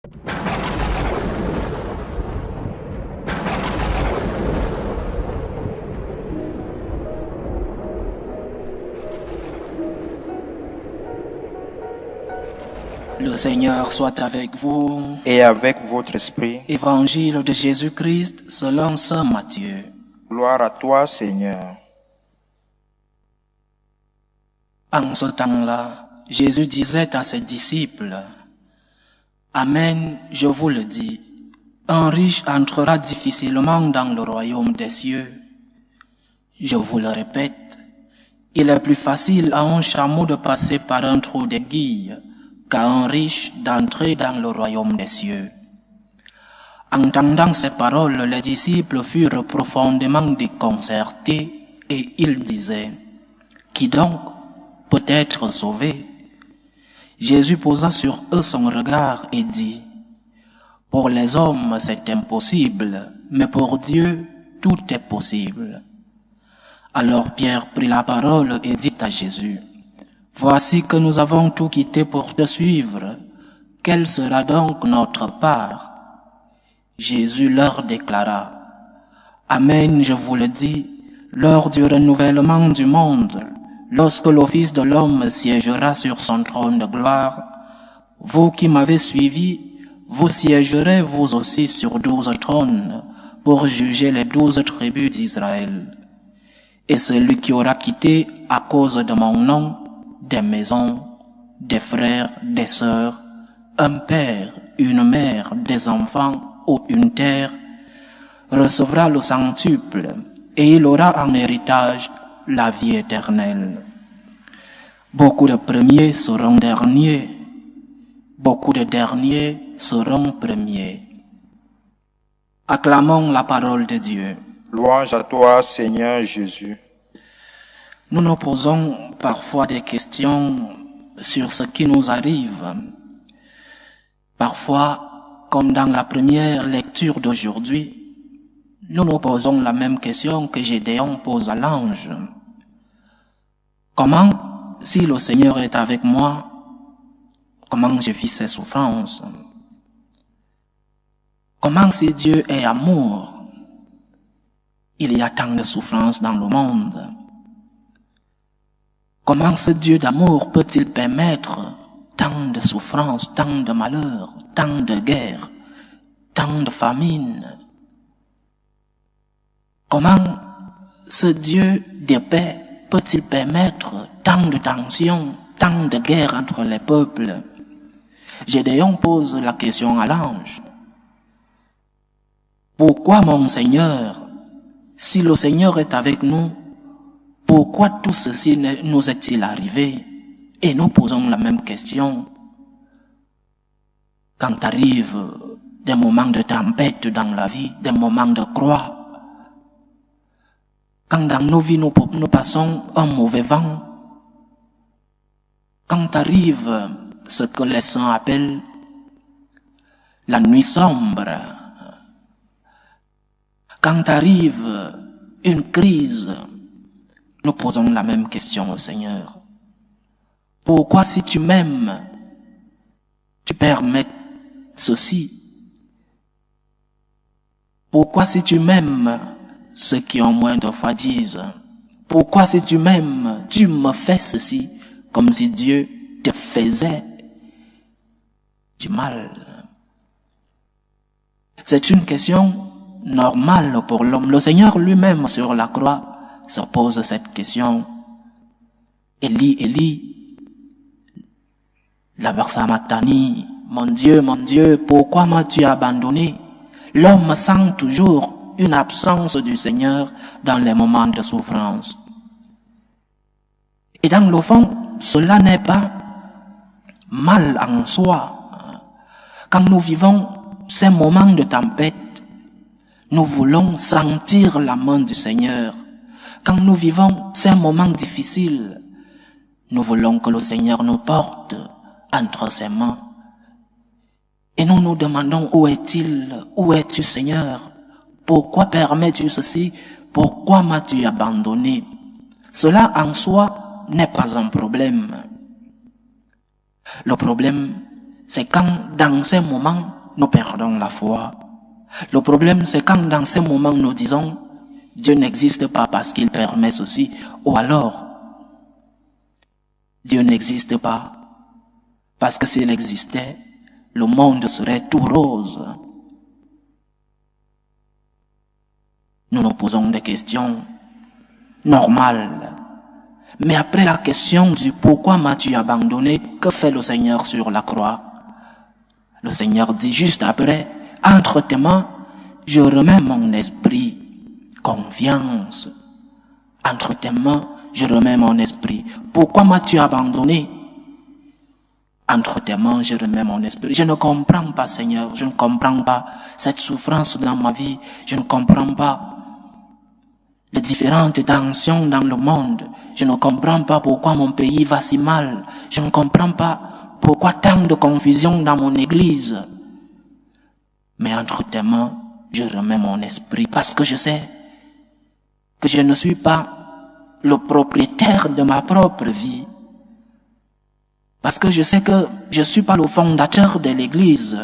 Le Seigneur soit avec vous. Et avec votre esprit. Évangile de Jésus-Christ selon saint Matthieu. Gloire à toi, Seigneur. En ce temps-là, Jésus disait à ses disciples, « Amen, je vous le dis, un riche entrera difficilement dans le royaume des cieux. Je vous le répète, il est plus facile à un chameau de passer par un trou d'aiguille qu'à un riche d'entrer dans le royaume des cieux. » Entendant ces paroles, les disciples furent profondément déconcertés et ils disaient, « Qui donc peut être sauvé? » Jésus posa sur eux son regard et dit, « Pour les hommes c'est impossible, mais pour Dieu tout est possible. » Alors Pierre prit la parole et dit à Jésus, « Voici que nous avons tout quitté pour te suivre. Quelle sera donc notre part? » Jésus leur déclara, « Amen, je vous le dis, lors du renouvellement du monde, lorsque le Fils de l'homme siégera sur son trône de gloire, vous qui m'avez suivi, vous siégerez vous aussi sur 12 trônes pour juger les 12 tribus d'Israël. Et celui qui aura quitté à cause de mon nom des maisons, des frères, des sœurs, un père, une mère, des enfants ou une terre, recevra le centuple et il aura en héritage la vie éternelle. Beaucoup de premiers seront derniers, beaucoup de derniers seront premiers. » Acclamons la parole de Dieu. Louange à toi, Seigneur Jésus. Nous nous posons parfois des questions sur ce qui nous arrive. Parfois, comme dans la première lecture d'aujourd'hui, nous nous posons la même question que Gédéon pose à l'ange. Comment, si le Seigneur est avec moi, comment je vis ces souffrances? Comment, si Dieu est amour, il y a tant de souffrances dans le monde? Comment ce Dieu d'amour peut-il permettre tant de souffrances, tant de malheurs, tant de guerres, tant de famines? Comment ce Dieu de paix peut-il permettre tant de tensions, tant de guerres entre les peuples? Gédéon pose la question à l'ange. Pourquoi, mon Seigneur, si le Seigneur est avec nous, pourquoi tout ceci nous est-il arrivé? Et nous posons la même question. Quand arrivent des moments de tempête dans la vie, des moments de croix, quand dans nos vies nous passons un mauvais vent, quand arrive ce que les saints appellent la nuit sombre, quand arrive une crise, nous posons la même question au Seigneur. Pourquoi, si tu m'aimes, tu permets ceci? Pourquoi, si tu m'aimes, ceux qui ont moins de foi disent, pourquoi, si tu m'aimes, tu me fais ceci, comme si Dieu te faisait du mal? C'est une question normale pour l'homme. Le Seigneur lui-même sur la croix se pose cette question. Élie, Élie, lama sabachthani, mon Dieu, pourquoi m'as-tu abandonné? L'homme sent toujours une absence du Seigneur dans les moments de souffrance. Et dans le fond, cela n'est pas mal en soi. Quand nous vivons ces moments de tempête, nous voulons sentir la main du Seigneur. Quand nous vivons ces moments difficiles, nous voulons que le Seigneur nous porte entre ses mains. Et nous nous demandons, où est-il? Où es-tu, Seigneur? Pourquoi permets-tu ceci? Pourquoi m'as-tu abandonné? Cela en soi n'est pas un problème. Le problème, c'est quand dans ces moments, nous perdons la foi. Le problème, c'est quand dans ces moments, nous disons, Dieu n'existe pas parce qu'il permet ceci, ou alors, Dieu n'existe pas parce que s'il existait, le monde serait tout rose. Nous nous posons des questions normales. Mais après la question du pourquoi m'as-tu abandonné, que fait le Seigneur sur la croix? Le Seigneur dit juste après, entre tes mains, je remets mon esprit. Confiance. Entre tes mains, je remets mon esprit. Pourquoi m'as-tu abandonné? Entre tes mains, je remets mon esprit. Je ne comprends pas, Seigneur. Je ne comprends pas cette souffrance dans ma vie. Je ne comprends pas les différentes tensions dans le monde. Je ne comprends pas pourquoi mon pays va si mal. Je ne comprends pas pourquoi tant de confusion dans mon église. Mais entre tes mains, je remets mon esprit parce que je sais que je ne suis pas le propriétaire de ma propre vie. Parce que je sais que je ne suis pas le fondateur de l'église.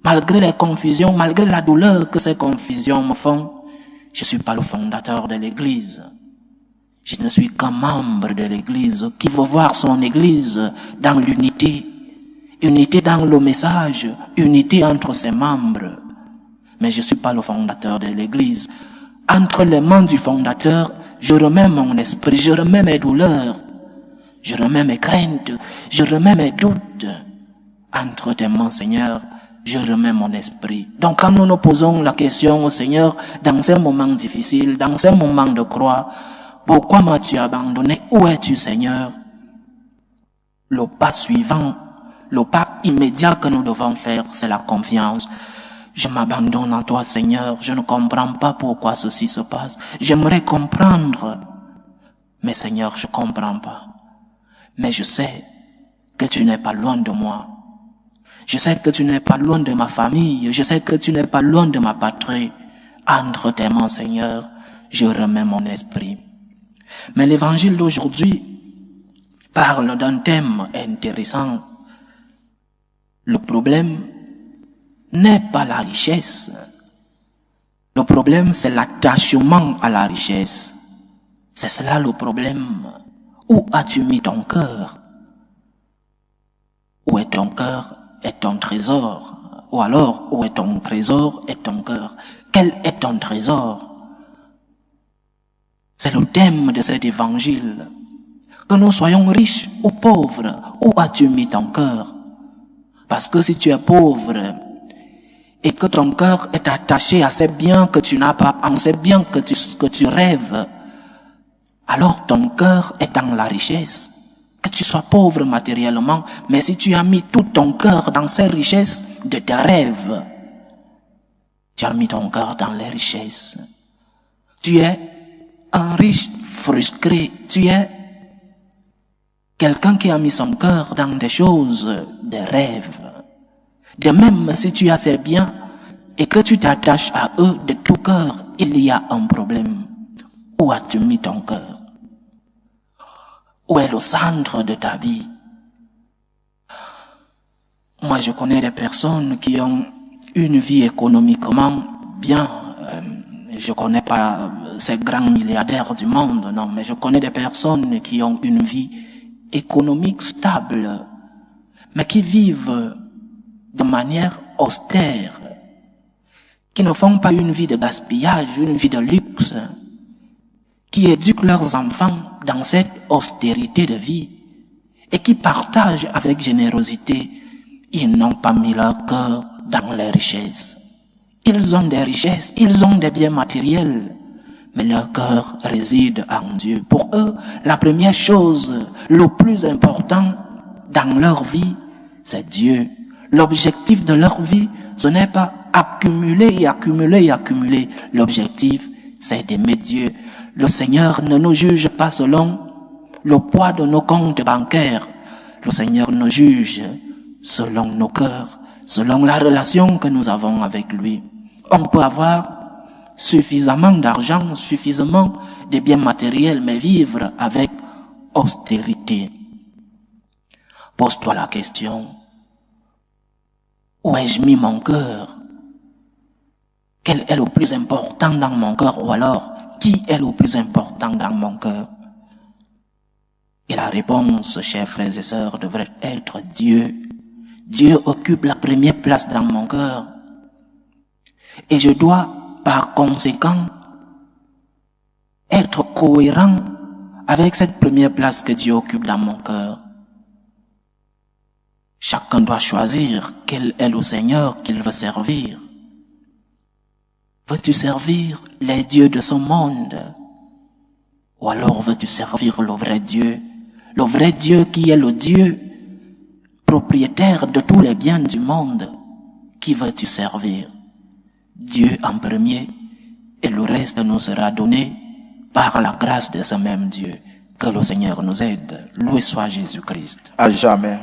Malgré les confusions, malgré la douleur que ces confusions me font, je ne suis pas le fondateur de l'église. Je ne suis qu'un membre de l'église qui veut voir son église dans l'unité. Unité dans le message, unité entre ses membres. Mais je ne suis pas le fondateur de l'église. Entre les mains du fondateur, je remets mon esprit, je remets mes douleurs, je remets mes craintes, je remets mes doutes. Entre tes mains, Seigneur, je remets mon esprit. Donc quand nous nous posons la question au Seigneur, dans ces moments difficiles, dans ces moments de croix, pourquoi m'as-tu abandonné? Où es-tu, Seigneur? Le pas suivant, le pas immédiat que nous devons faire, c'est la confiance. Je m'abandonne en toi, Seigneur. Je ne comprends pas pourquoi ceci se passe. J'aimerais comprendre. Mais Seigneur, je ne comprends pas. Mais je sais que tu n'es pas loin de moi. Je sais que tu n'es pas loin de ma famille. Je sais que tu n'es pas loin de ma patrie. Entre tes mains, Seigneur, je remets mon esprit. Mais l'évangile d'aujourd'hui parle d'un thème intéressant. Le problème n'est pas la richesse. Le problème, c'est l'attachement à la richesse. C'est cela le problème. Où as-tu mis ton cœur? Où est ton cœur et ton trésor? Ou alors, où est ton trésor et ton cœur? Quel est ton trésor? C'est le thème de cet évangile. Que nous soyons riches ou pauvres, où as-tu mis ton cœur? Parce que si tu es pauvre et que ton cœur est attaché à ces biens que tu n'as pas, en ces biens que tu rêves, alors ton cœur est dans la richesse. Que tu sois pauvre matériellement, mais si tu as mis tout ton cœur dans ces richesses de tes rêves, tu as mis ton cœur dans les richesses. Tu es un riche frustré, tu es quelqu'un qui a mis son cœur dans des choses, des rêves. De même, si tu as ces biens et que tu t'attaches à eux de tout cœur, il y a un problème. Où as-tu mis ton cœur? Où est le centre de ta vie? Moi, je connais des personnes qui ont une vie économiquement bien. Je connais pas ces grands milliardaires du monde, non, mais je connais des personnes qui ont une vie économique stable, mais qui vivent de manière austère, qui ne font pas une vie de gaspillage, une vie de luxe, qui éduquent leurs enfants dans cette austérité de vie et qui partagent avec générosité. Ils n'ont pas mis leur cœur dans les richesses. Ils ont des richesses, ils ont des biens matériels, mais leur cœur réside en Dieu. Pour eux, la première chose, le plus important dans leur vie, c'est Dieu. L'objectif de leur vie, ce n'est pas accumuler et accumuler et accumuler. L'objectif, c'est d'aimer Dieu. Le Seigneur ne nous juge pas selon le poids de nos comptes bancaires. Le Seigneur nous juge selon nos cœurs, selon la relation que nous avons avec lui. On peut avoir suffisamment d'argent, suffisamment de biens matériels, mais vivre avec austérité. Pose-toi la question, Où ai-je mis mon cœur? Quel est le plus important dans mon cœur? Ou alors, qui est le plus important dans mon cœur? Et la réponse, chers frères et sœurs, devrait être Dieu. Dieu occupe la première place dans mon cœur. Et je dois, par conséquent, être cohérent avec cette première place que Dieu occupe dans mon cœur. Chacun doit choisir quel est le Seigneur qu'il veut servir. Veux-tu servir les dieux de ce monde? Ou alors veux-tu servir le vrai Dieu qui est le Dieu propriétaire de tous les biens du monde? Qui veux-tu servir? Dieu en premier, et le reste nous sera donné par la grâce de ce même Dieu. Que le Seigneur nous aide. Loué soit Jésus-Christ. À jamais.